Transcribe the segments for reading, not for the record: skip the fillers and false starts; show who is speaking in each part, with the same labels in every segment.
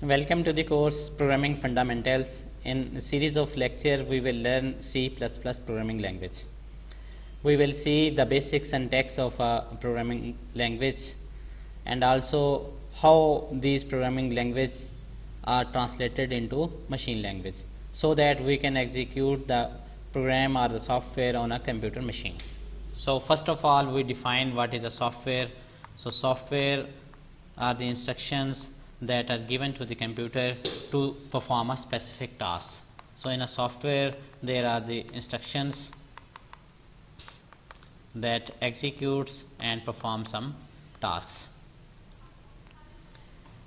Speaker 1: Welcome to the course Programming Fundamentals. In a series of lecture, we will learn C++ programming language. We will see the basic syntax of a programming language and also how these programming languages are translated into machine language so that we can execute the program or the software on a computer machine. So first of all, we define what is a software. So software are the instructions that are given to the computer to perform a specific task. So in a software there are the instructions that executes and perform some tasks.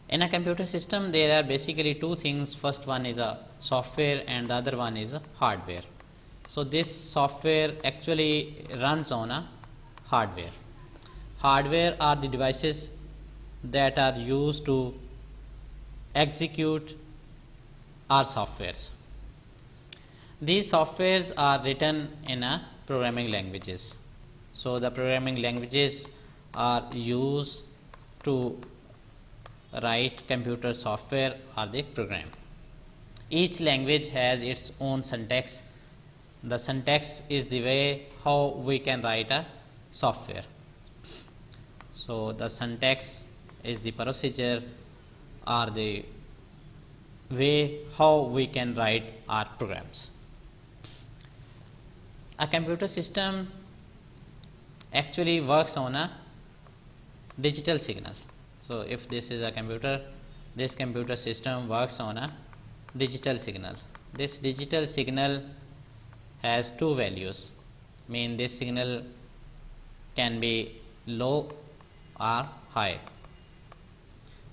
Speaker 1: In a computer system there are basically two things. First one is a software and the other one is a hardware. So this software actually runs on a hardware. Hardware are the devices that are used to execute our softwares. These softwares are written in a programming languages. So the programming languages are used to write computer software or the program. Each language has its own syntax. The syntax is the way how we can write a software. So the syntax is the procedure or the way how we can write our programs. A computer system actually works on a digital signal. So if this is a computer, this computer system works on a digital signal. This digital signal has two values. Mean this signal can be low or high.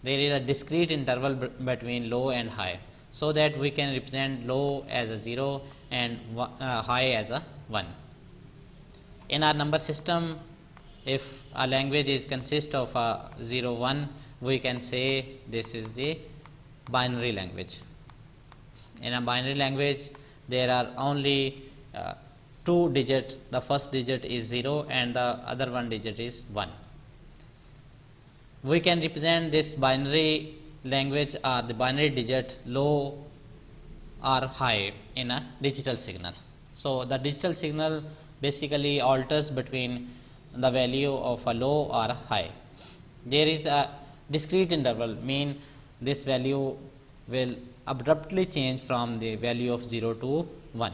Speaker 1: There is a discrete interval between low and high, so that we can represent low as a 0 and high as a 1. In our number system, if a language is consist of a 0 1, we can say this is the binary language. In a binary language there are only two digits. The first digit is 0 and the other one digit is 1. We can represent this binary language or the binary digit low or high in a digital signal. So the digital signal basically alters between the value of a low or a high. There is a discrete interval, mean this value will abruptly change from the value of 0 to 1.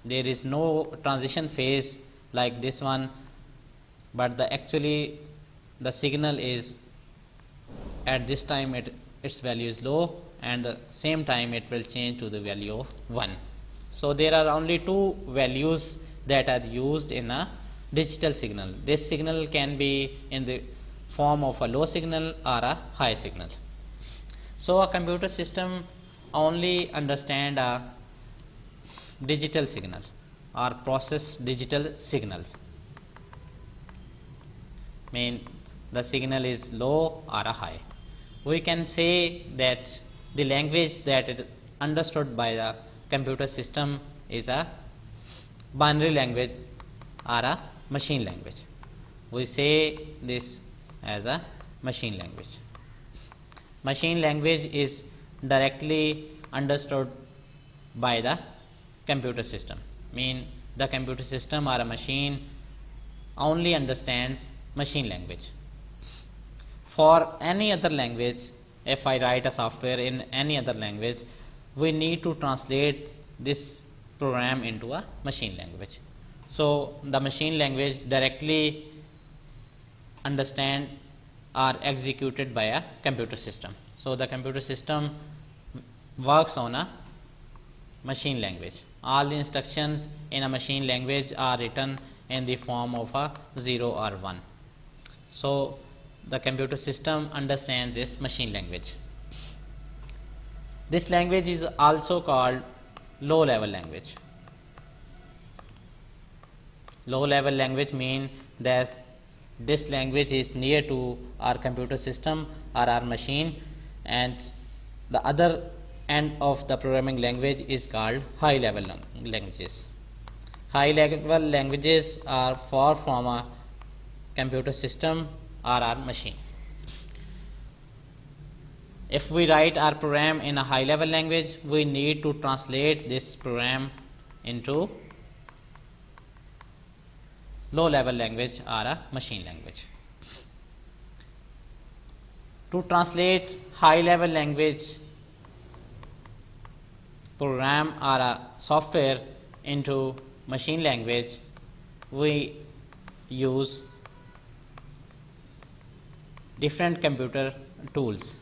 Speaker 1: There is no transition phase like this one, but actually the signal is at this time its value is low, and the same time it will change to the value of 1. So there are only two values that are used in a digital signal. This signal can be in the form of a low signal or a high signal. So a computer system only understand a digital signal or process digital signals. Mean the signal is low or a high. We can say that the language that is understood by the computer system is a binary language or a machine language. We say this as a machine language. Machine language is directly understood by the computer system. Mean the computer system or a machine only understands machine language. For any other language, if I write a software in any other language, we need to translate this program into a machine language. So the machine language directly understand are executed by a computer system. So the computer system works on a machine language. All the instructions in a machine language are written in the form of a 0 or 1. So the computer system understands this machine language. This language is also called low level language. Low level language means that this language is near to our computer system or our machine, and the other end of the programming language is called high level languages. High level languages are far from a computer system or our machine. If we write our program in a high level language, we need to translate this program into low level language or a machine language. To translate high level language program or a software into machine language, we use different computer tools.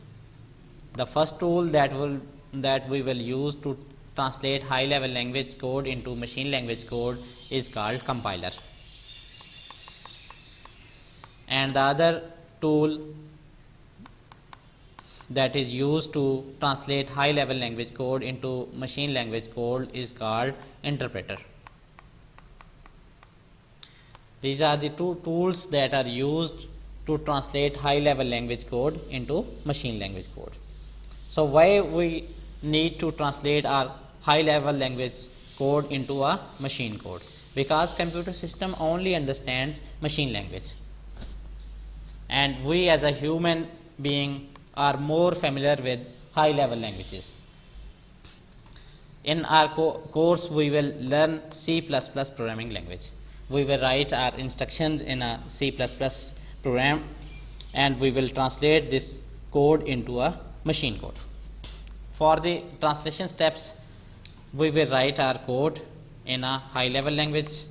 Speaker 1: The first tool that we will use to translate high level language code into machine language code is called compiler, and the other tool that is used to translate high level language code into machine language code is called interpreter. These are the two tools that are used to translate high level language code into machine language code. So why we need to translate our high level language code into a machine code? Because computer system only understands machine language, and we as a human being are more familiar with high level languages. In our course we will learn C++ programming language. We will write our instructions in a C++ program, and we will translate this code into a machine code. For the translation steps, we will write our code in a high level language.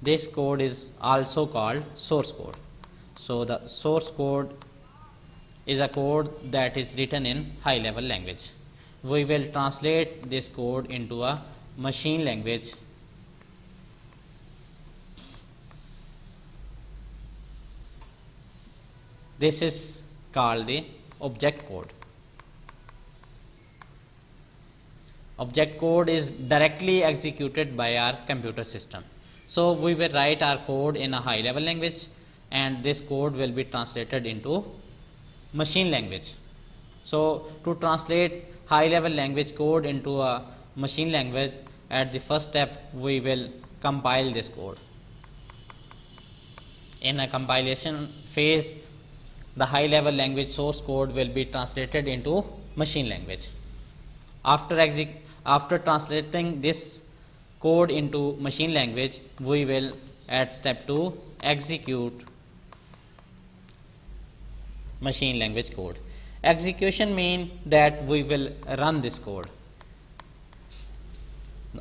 Speaker 1: This code is also called source code. So the source code is a code that is written in high level language. We will translate this code into a machine language. This is called the object code. Object code is directly executed by our computer system. So we will write our code in a high level language, and this code will be translated into machine language. So to translate high level language code into a machine language, at the first step we will compile this code. In a compilation phase, the high level language source code will be translated into machine language. After translating this code into machine language, we will at step 2 execute machine language code. Execution means that we will run this code.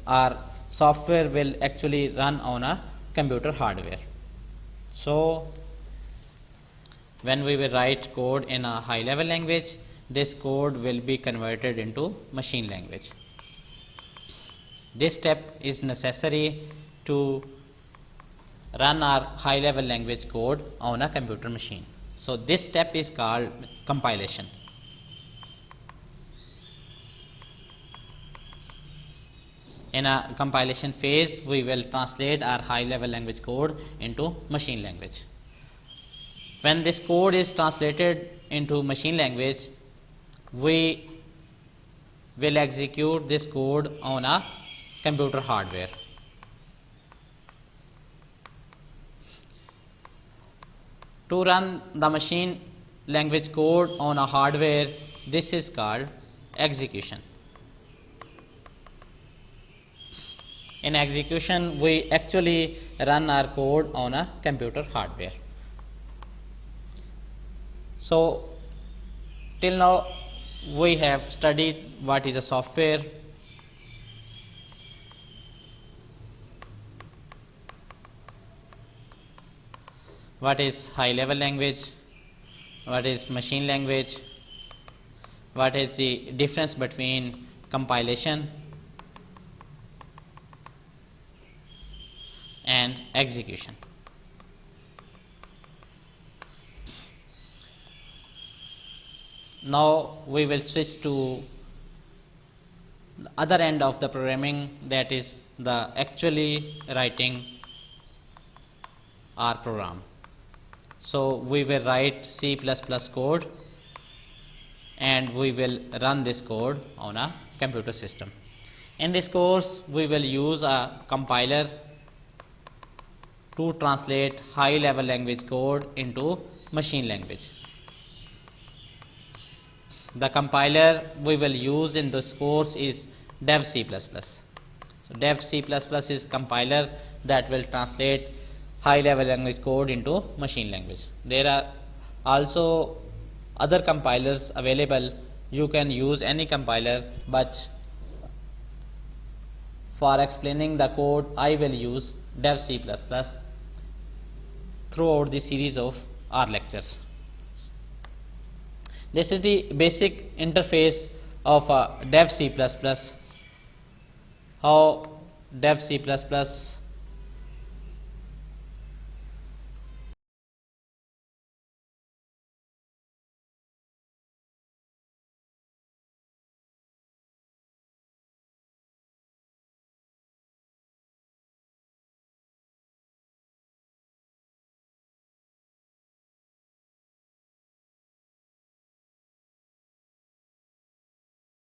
Speaker 1: Our software will actually run on a computer hardware. So when we will write code in a high level language, this code will be converted into machine language. This step is necessary to run our high level language code on a computer machine. So this step is called compilation. In a compilation phase, we will translate our high level language code into machine language. When this code is translated into machine language, we will execute this code on a computer hardware. To run the machine language code on a hardware, this is called execution. In execution, we actually run our code on a computer hardware. So till now we have studied what is a software, what is high level language, what is machine language, what is the difference between compilation and execution. Now we will switch to the other end of the programming, that is the actually writing our program. So we will write C++ code, and we will run this code on a computer system. In this course, we will use a compiler to translate high level language code into machine language. The compiler we will use in this course is Dev C++. So Dev C++ is compiler that will translate high level language code into machine language. There are also other compilers available. You can use any compiler, but for explaining the code I will use Dev C++ throughout the series of our lectures. This is the basic interface of Dev C++, how Dev C++